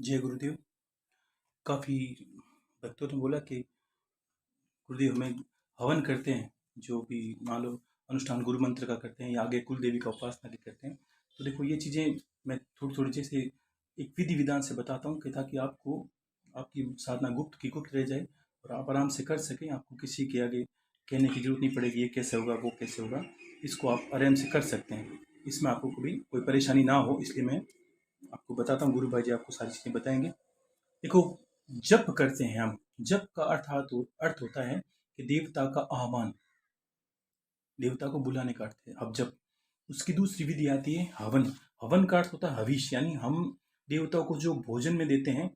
जय गुरुदेव। काफ़ी भक्तों ने बोला कि गुरुदेव हमें हवन करते हैं, जो भी मान लो अनुष्ठान गुरु मंत्र का करते हैं या आगे कुल देवी का उपासना के करते हैं। तो देखो ये चीज़ें मैं थोड़ी-थोड़ी जैसे एक विधि-विधान से बताता हूँ कि ताकि आपको आपकी साधना गुप्त की गुप्त रह जाए और आप आराम से कर सकें। आपको किसी के आगे कहने की ज़रूरत नहीं पड़ेगी, ये कैसे होगा, वो कैसे होगा। इसको आप आराम से कर सकते हैं। इसमें आपको कभी कोई परेशानी ना हो, इसलिए मैं आपको बताता हूँ। गुरु भाई जी आपको सारी चीज़ें बताएँगे। देखो, जप करते हैं हम। जप का अर्थ होता है कि देवता का आह्वान, देवता को बुलाने का अर्थ है। अब जब उसकी दूसरी विधि आती है हवन। हवन का अर्थ होता है हविष, यानी हम देवताओं को जो भोजन में देते हैं।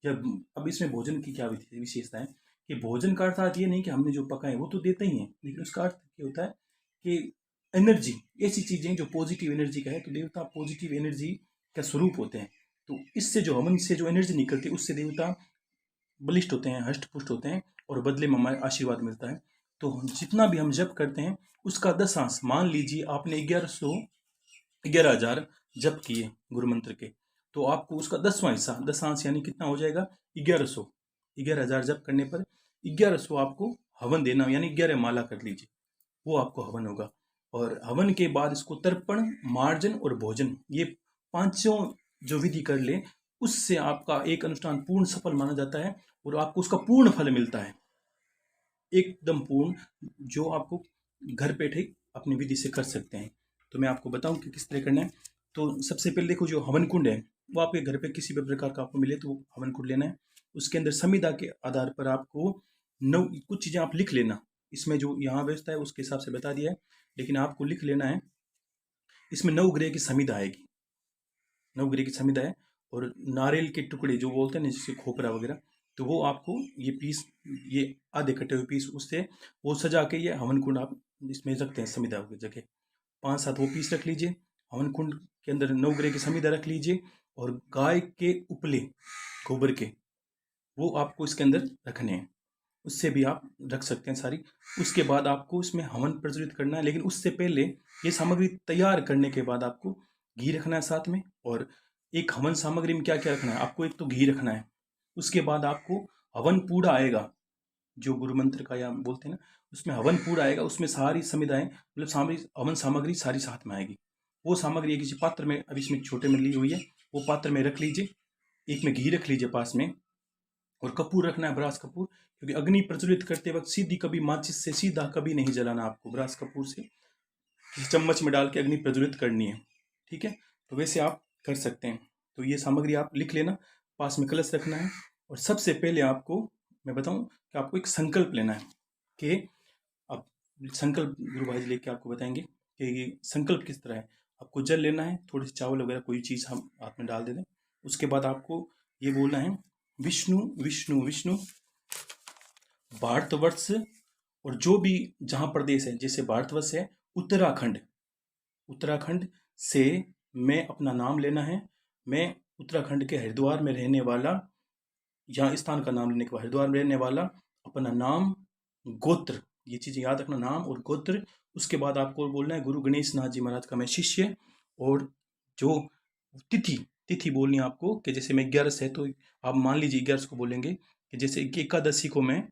जब अब इसमें भोजन की क्या विशेषता है कि भोजन का अर्थ ये नहीं कि हमने जो पकाए वो तो देते ही हैं, लेकिन उसका अर्थ क्या होता है कि एनर्जी, ऐसी चीजें जो पॉजिटिव एनर्जी का है। तो देवता पॉजिटिव एनर्जी का स्वरूप होते हैं। तो इससे जो हवन से जो एनर्जी निकलती है उससे देवता बलिष्ठ होते हैं, हष्ट पुष्ट होते हैं और बदले में हमारे आशीर्वाद मिलता है। तो जितना भी हम जप करते हैं उसका 10 मान लीजिए आपने 11,000 जप किए गुरु मंत्र के, तो आपको उसका 10वां हिस्सा, 10 यानी कितना हो जाएगा 1100। 11,000 जप करने पर 1100 आपको हवन देना, यानी 11 माला कर लीजिए, वो आपको हवन होगा। और हवन के बाद इसको तर्पण, मार्जन और भोजन, ये पांचों जो विधि कर ले, उससे आपका एक अनुष्ठान पूर्ण सफल माना जाता है और आपको उसका पूर्ण फल मिलता है, एकदम पूर्ण, जो आपको घर बैठे अपनी विधि से कर सकते हैं। तो मैं आपको बताऊं कि किस तरह करना है। तो सबसे पहले देखो, जो हवन कुंड है वो आपके घर पे किसी भी प्रकार का आपको मिले तो वो हवन कुंड लेना है। उसके अंदर संविदा के आधार पर आपको नौ कुछ चीज़ें आप लिख लेना। इसमें जो यहाँ व्यवस्था है उसके हिसाब से बता दिया है, लेकिन आपको लिख लेना है। इसमें 9 ग्रह की संविदा आएगी, 9 ग्रह की संविदा है। और नारियल के टुकड़े जो बोलते हैं ना, जैसे खोपरा वगैरह, तो वो आपको ये पीस, ये आधे कटे हुए पीस, उससे वो सजा के ये हवन कुंड आप इसमें रखते हैं संविदा की जगह। 5-7 वो पीस रख लीजिए। हवन कुंड के अंदर 9 ग्रह की संविदा रख लीजिए। और गाय के उपले, गोबर के, वो आपको इसके अंदर रखने हैं। उससे भी आप रख सकते हैं सारी। उसके बाद आपको इसमें हवन प्रज्वलित करना है, लेकिन उससे पहले ये सामग्री तैयार करने के बाद आपको घी रखना है साथ में। और एक हवन सामग्री में क्या क्या रखना है आपको, एक तो घी रखना है। उसके बाद आपको हवन पूड़ा आएगा, जो गुरु मंत्र का या बोलते हैं ना, उसमें हवन पूड़ा आएगा। उसमें सारी संविधाएं, मतलब सामग्री, हवन सामग्री सारी साथ में आएगी। वो सामग्री एक किसी पात्र में, अभी इसमें छोटे में ली हुई है, वो पात्र में रख लीजिए। एक में घी रख लीजिए पास में। और कपूर रखना है, ब्रास कपूर, क्योंकि अग्नि प्रज्वलित करते वक्त सीधी कभी माचिस से सीधा कभी नहीं जलाना आपको, ब्रास कपूर से किसी चम्मच में डाल के अग्नि प्रज्वलित करनी है। ठीक है, तो वैसे आप कर सकते हैं। तो ये सामग्री आप लिख लेना। पास में कलश रखना है। और सबसे पहले आपको मैं बताऊं कि आपको एक संकल्प लेना है कि अब संकल्प गुरु भाई जी लेके आपको बताएंगे कि ये संकल्प किस तरह है। आपको जल लेना है, थोड़े से चावल वगैरह कोई चीज़ हम हाथ में डाल दे दें। उसके बाद आपको ये बोलना है, विष्णु विष्णु विष्णु, भारतवर्ष, और जो भी जहाँ प्रदेश है, जैसे भारतवर्ष है उत्तराखंड, उत्तराखंड से मैं अपना नाम लेना है। मैं उत्तराखंड के हरिद्वार में रहने वाला, यहाँ स्थान का नाम लेने के बाद हरिद्वार में रहने वाला, अपना नाम, गोत्र, ये चीज़ें याद रखना, नाम और गोत्र। उसके बाद आपको बोलना है गुरु गणेश नाथ जी महाराज का मैं शिष्य। और जो तिथि, तिथि बोलनी है आपको कि जैसे मैं 11 है तो आप मान लीजिए 11 को बोलेंगे कि जैसे कि एकादशी को मैं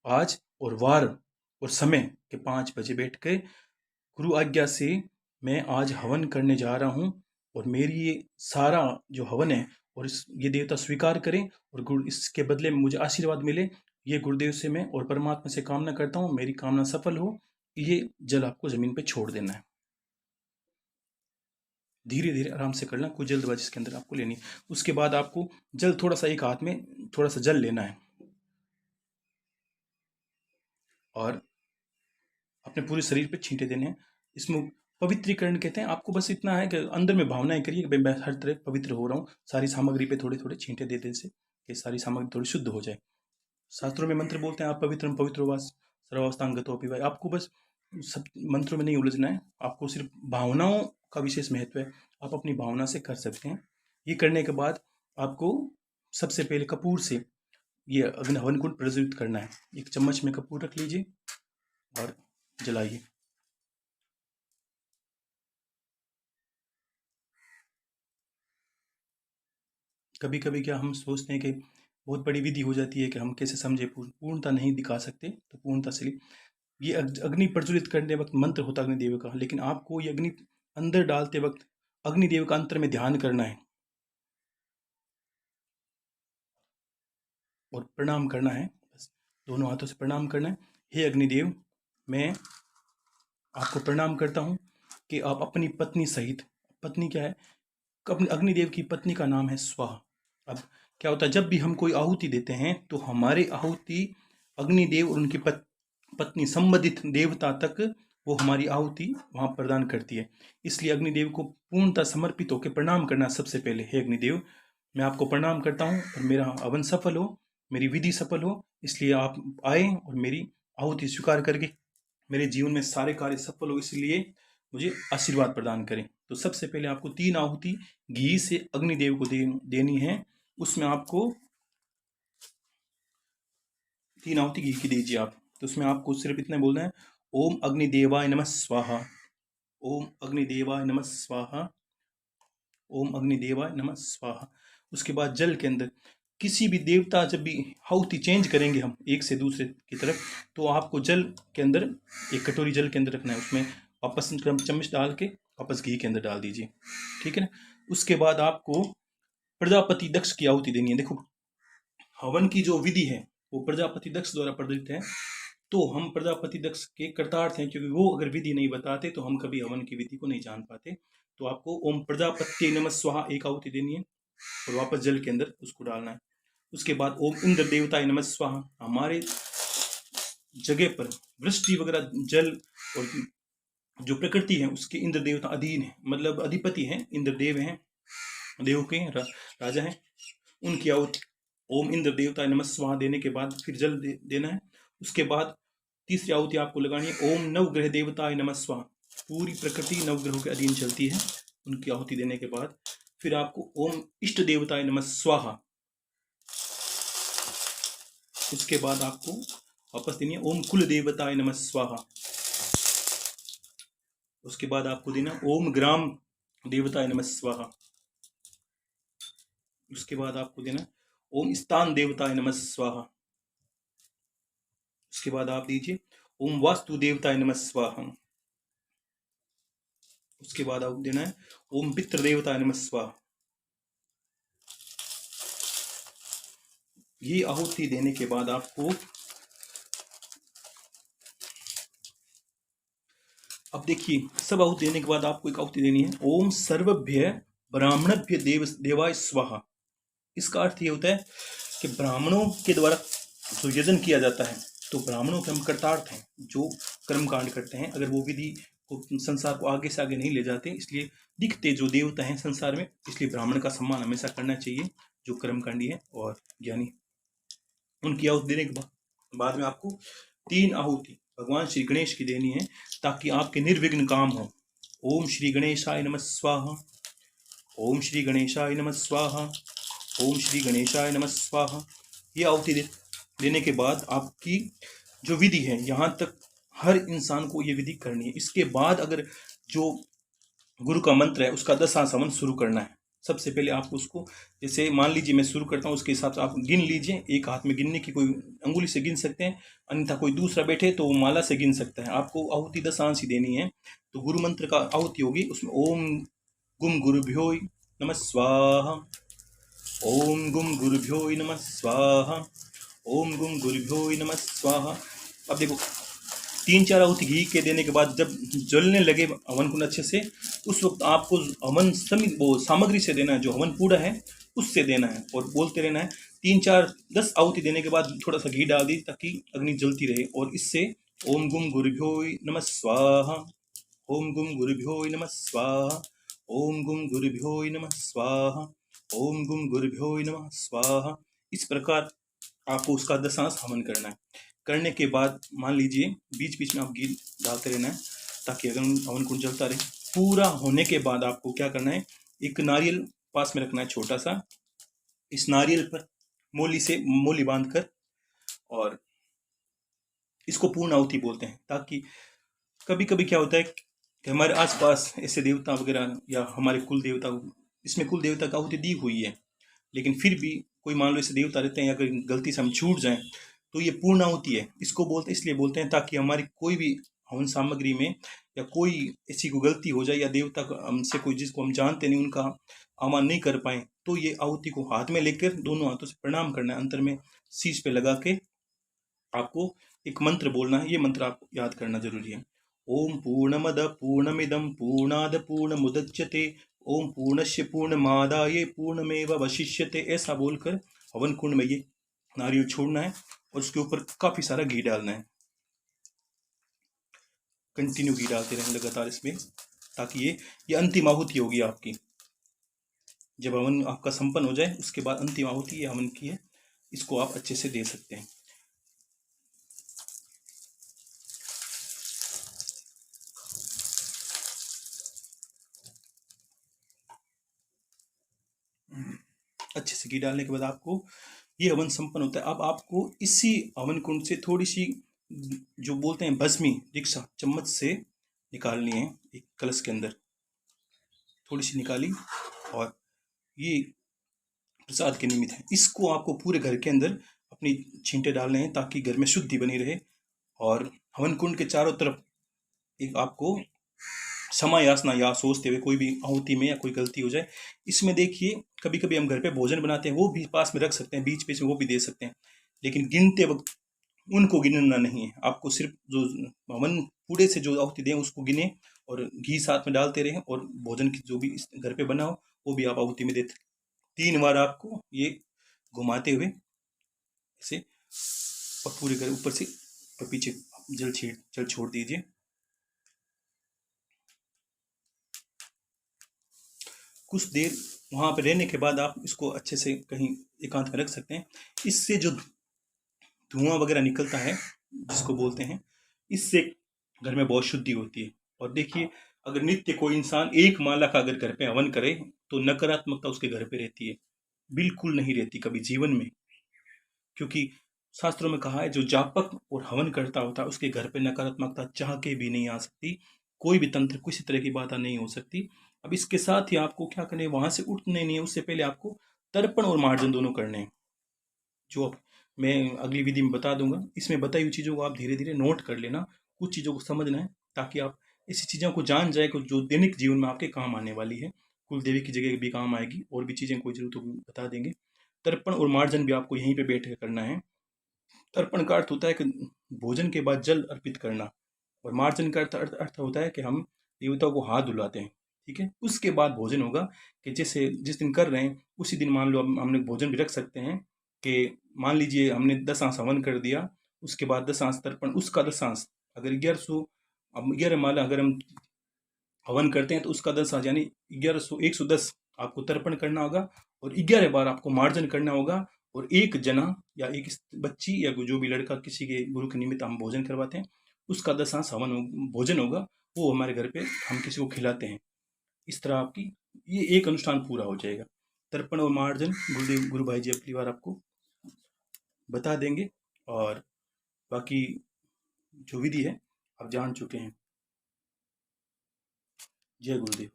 आज, और वार और समय के 5 बजे बैठ के गुरु आज्ञा से मैं आज हवन करने जा रहा हूँ। और मेरी ये सारा जो हवन है, और इस ये देवता स्वीकार करें और गुरु इसके बदले में मुझे आशीर्वाद मिले, ये गुरुदेव से मैं और परमात्मा से कामना करता हूँ, मेरी कामना सफल हो। ये जल आपको जमीन पे छोड़ देना है। धीरे धीरे आराम से करना, कोई जल्दबाजी इसके अंदर आपको लेनी है। उसके बाद आपको जल थोड़ा सा, एक हाथ में थोड़ा सा जल लेना है और अपने पूरे शरीर पे छींटे देने हैं। इसमें पवित्रीकरण कहते हैं। आपको बस इतना है कि अंदर में भावनाएं करिए कि मैं हर तरह पवित्र हो रहा हूँ। सारी सामग्री पे थोड़े थोड़े छींटे देने से कि सारी सामग्री थोड़ी शुद्ध हो जाए। शास्त्रों में मंत्र बोलते हैं, आप पवित्रम पवित्रो सर्वावस्थांगतोऽपि वा। आपको बस सब मंत्रों में नहीं उलझना है, आपको सिर्फ भावनाओं का विशेष महत्व है। आप अपनी भावना से कर सकते हैं। ये करने के बाद आपको सबसे पहले कपूर से ये अग्नि हवन कुंड प्रज्वलित करना है। एक चम्मच में कपूर रख लीजिए और जलाइए। कभी कभी क्या हम सोचते हैं कि बहुत बड़ी विधि हो जाती है कि हम कैसे समझे, पूर्णता नहीं दिखा सकते, तो पूर्णता से ये अग्नि प्रज्वलित करने वक्त मंत्र होता है अग्निदेव का, लेकिन आपको ये अग्नि अंदर डालते वक्त अग्निदेव का अंतर में ध्यान करना है और प्रणाम करना है। बस दोनों हाथों से प्रणाम करना है। हे अग्निदेव, मैं आपको प्रणाम करता हूँ कि आप अपनी पत्नी सहित, पत्नी क्या है, अपने अग्निदेव की पत्नी का नाम है स्वाहा। अब क्या होता है, जब भी हम कोई आहुति देते हैं तो हमारे आहुति अग्निदेव और उनकी पत्नी संबंधित देवता तक वो हमारी आहुति वहाँ प्रदान करती है। इसलिए अग्निदेव को पूर्णतः समर्पित होकर प्रणाम करना सबसे पहले। हे अग्निदेव, मैं आपको प्रणाम करता हूँ और मेरा हवन सफल हो, मेरी विधि सफल हो, इसलिए आप आए और मेरी आहुति स्वीकार करके मेरे जीवन में सारे कार्य सफल हो, इसलिए मुझे आशीर्वाद प्रदान करें। तो सबसे पहले आपको 3 आहुति घी से अग्निदेव को देनी है। उसमें आपको 3 आहुति घी की दीजिए आप। तो उसमें आपको सिर्फ इतना बोलना है, ओम अग्निदेवाय नमः स्वाहा, ओम अग्निदेवाय नमः स्वाहा, ओम अग्निदेवाय नमः स्वाहा। उसके बाद जल के अंदर किसी भी देवता, जब भी आहुति चेंज करेंगे हम एक से दूसरे की तरफ, तो आपको जल के अंदर, एक कटोरी जल के अंदर रखना है, उसमें वापस चम्मच डाल के वापस घी के अंदर डाल दीजिए, ठीक है ना। उसके बाद आपको प्रजापति दक्ष की आहुति देनी है। देखो, हवन की जो विधि है वो प्रजापति दक्ष द्वारा प्रदत्त है, तो हम प्रजापति दक्ष के कृतार्थ हैं, क्योंकि वो अगर विधि नहीं बताते तो हम कभी हवन की विधि को नहीं जान पाते। तो आपको ओम प्रजापति नमः स्वाहा एक आहुति देनी है और वापस जल के अंदर उसको डालना है। उसके बाद ओम इंद्र देवताय नमः स्वाहा, हमारे जगह पर वृष्टि वगैरह जल और जो प्रकृति है उसके इंद्र देवता अधीन है, मतलब अधिपति हैं, इंद्रदेव हैं, देव के राजा हैं, उनकी आहुति ओम इंद्र देवताय नमः स्वाहा देने के बाद फिर जल देना है। उसके बाद तीसरी आहुति आपको लगानी है, ओम नवग्रह देवताय नमः स्वाहा। पूरी प्रकृति नवग्रहों के अधीन चलती है, उनकी आहुति देने के बाद फिर आपको ओम इष्ट देवताय नमः स्वाहा। उसके बाद आपको वापस देनी है ओम कुल देवताय नमः स्वाहा। उसके बाद आपको देना ओम ग्राम देवताय नमः स्वाहा। उसके बाद आपको देना ओम स्थान देवताय नमः स्वाहा। उसके बाद आप दीजिए ओम वास्तु देवताय नमः स्वाहा। उसके बाद आपको देना है ओम पितृ देवताय नमः स्वाहा। ये आहुति देने के बाद आपको अब देखिए, सब आहुति देने के बाद आपको एक आहुति देनी है, ओम सर्वभ्य ब्राह्मणभ्य देवाय स्वाहा। इसका अर्थ ये होता है कि ब्राह्मणों के द्वारा जो यजन किया जाता है, तो ब्राह्मणों के हम कर्तार्थ हैं, जो कर्म कांड करते हैं, अगर वो विधि को संसार को आगे से आगे नहीं ले जाते, इसलिए दिखते जो देवता हैं संसार में, इसलिए ब्राह्मण का सम्मान हमेशा करना चाहिए, जो कर्मकांडी है और ज्ञानी। उनकी आहुति देने के बाद में आपको 3 आहुति भगवान श्री गणेश की देनी है, ताकि आपके निर्विघ्न काम हो। ओम श्री गणेशाय नमः स्वाहा, ओम श्री गणेशाय नमः स्वाहा, ओम श्री गणेशाय नमः स्वाहा। ये आहुति देने के बाद आपकी जो विधि है, यहाँ तक हर इंसान को ये विधि करनी है। इसके बाद अगर जो गुरु का मंत्र है उसका 10 हवन शुरू करना है। सबसे पहले आपको उसको, जैसे मान लीजिए मैं शुरू करता हूँ, उसके हिसाब से आप गिन लीजिए। एक हाथ में गिनने की, कोई अंगुली से गिन सकते हैं, अन्यथा कोई दूसरा बैठे तो वो माला से गिन सकता है। आपको आहुति 10 अंश ही देनी है। तो गुरु मंत्र का आहुति होगी, उसमें ओम गुम गुरुभ्यो नमः स्वाहा, ओम गुम गुरुभ्यो नमः स्वाहा, ओम गुम गुरुभ्यो नमः स्वाहा। अब देखो, 3-4 आहुति घी के देने के बाद जब जलने लगे हवन कुंड अच्छे से, उस वक्त आपको हवन वो सामग्री से देना है, जो हवन पूरा है उससे देना है, और बोलते रहना है। 3-4-10 आहुति देने के बाद थोड़ा सा घी डाल दी ताकि अग्नि जलती रहे, और इससे ओम गुम गुरुभ्यो नमः स्वाहा, ओम गुम गुरुभ्यो नमः स्वाहा, ओम गुम गुरुभ्यो नमः स्वाहा, ओम गुम गुरुभ्यो नमः स्वाहा। इस प्रकार आपको उसका 10 अंश हवन करना है। करने के बाद मान लीजिए बीच बीच में आप घी डालते रहना है, ताकि अगर हवन कुंड जलता रहे। पूरा होने के बाद आपको क्या करना है, एक नारियल पास में रखना है छोटा सा, इस नारियल पर मोली बांध कर, और इसको पूर्ण आहुति बोलते हैं। ताकि कभी कभी क्या होता है कि हमारे आसपास ऐसे देवता वगैरह या हमारे कुल देवता, इसमें कुल देवता का आहुति दी हुई है, लेकिन फिर भी कोई मान लो ऐसे देवता रहते हैं, अगर गलती से हम छूट जाएं तो ये पूर्णाहुति है। इसको बोलते इसलिए बोलते हैं ताकि हमारी कोई भी हवन सामग्री में या कोई ऐसी कोई गलती हो जाए, या देवता हमसे कोई जिसको हम जानते नहीं उनका आह्वान नहीं कर पाए, तो ये आहुति को हाथ में लेकर दोनों हाथों से प्रणाम करना है, अंतर में शीश पे लगा के आपको एक मंत्र बोलना है। ये मंत्र आपको याद करना जरूरी है। ओम पूर्णमद पूर्णमिदम पूर्णाद पूर्णमुदच्यते ओम पूर्णस्य पूर्णमादाय पूर्णमेवावशिष्यते, ऐसा बोलकर हवन कुंड में ये नारियल छोड़ना है और उसके ऊपर काफी सारा घी डालना है। कंटिन्यू घी डालते रहें लगातार इसमें, ताकि ये अंतिम आहुति होगी आपकी। जब हवन आपका संपन्न हो जाए उसके बाद अंतिम आहुति ये हवन की है, इसको आप अच्छे से दे सकते हैं। अच्छे से घी डालने के बाद आपको ये हवन संपन्न होता है। अब आपको इसी हवन कुंड से थोड़ी सी जो बोलते हैं भस्मी दीक्षा चम्मच से निकालनी है, एक कलश के अंदर थोड़ी सी निकाली, और ये प्रसाद के निमित्त है। इसको आपको पूरे घर के अंदर अपनी छींटे डालने हैं ताकि घर में शुद्धि बनी रहे। और हवन कुंड के चारों तरफ एक आपको समायासना या सोचते हुए कोई भी आहुति में या कोई गलती हो जाए। इसमें देखिए कभी कभी हम घर पे भोजन बनाते हैं, वो भी पास में रख सकते हैं, बीच बीच में वो भी दे सकते हैं, लेकिन गिनते वक्त उनको गिनना नहीं है। आपको सिर्फ जो हवन पूरे से जो आहुति दें उसको गिने और घी साथ में डालते रहें, और भोजन की जो भी इस घर पे बना हो वो भी आप आहुति में देते। 3 बार आपको ये घुमाते हुए इसे और पूरे घर ऊपर से और पीछे जल छोड़ दीजिए। कुछ देर वहाँ पे रहने के बाद आप इसको अच्छे से कहीं एकांत में रख सकते हैं। इससे जो धुआं वगैरह निकलता है जिसको बोलते हैं, इससे घर में बहुत शुद्धि होती है। और देखिए अगर नित्य कोई इंसान 1 माला का अगर घर पे हवन करे तो नकारात्मकता उसके घर पे रहती है, बिल्कुल नहीं रहती कभी जीवन में, क्योंकि शास्त्रों में कहा है जो जापक और हवन करता होता है उसके घर पे नकारात्मकता चाह के भी नहीं आ सकती, कोई भी तंत्र किसी तरह की बात नहीं हो सकती। अब इसके साथ ही आपको क्या करना है, वहां से उठने नहीं है, उससे पहले आपको तर्पण और मार्जन दोनों करने हैं, जो मैं अगली विधि में बता दूंगा। इसमें बताई हुई चीज़ों को आप धीरे धीरे नोट कर लेना, कुछ चीज़ों को समझना है ताकि आप ऐसी चीज़ों को जान जाए कि जो दैनिक जीवन में आपके काम आने वाली है, कुल देवी की जगह भी काम आएगी, और भी चीज़ें कोई जरूरत होगी बता देंगे। तर्पण और मार्जन भी आपको यहीं पे बैठ कर करना है। तर्पण का अर्थ होता है कि भोजन के बाद जल अर्पित करना, और मार्जन का अर्थ होता है कि हम देवताओं को हाथ धुलाते हैं, ठीक है। उसके बाद भोजन होगा, कि जैसे जिस दिन कर रहे हैं उसी दिन मान लो हमने भोजन भी रख सकते हैं, कि मान लीजिए हमने 10 आंस हवन कर दिया, उसके बाद 10 आंस तर्पण, उसका 10 आंस अगर 1100 अब 11 माला अगर हम हवन करते हैं तो उसका 10 आंस यानी 110 आपको तर्पण करना होगा, और 11 बार आपको मार्जन करना होगा। और एक जना या एक बच्ची या जो भी लड़का किसी के गुरु के निमित्त हम भोजन करवाते हैं उसका 10 आंस भोजन होगा, वो हमारे घर पे हम किसी को खिलाते हैं। इस तरह आपकी ये एक अनुष्ठान पूरा हो जाएगा। तर्पण और मार्जन गुरुदेव गुरु भाई जी अगली बार आपको बता देंगे, और बाकी जो विधि है आप जान चुके हैं। जय गुरुदेव।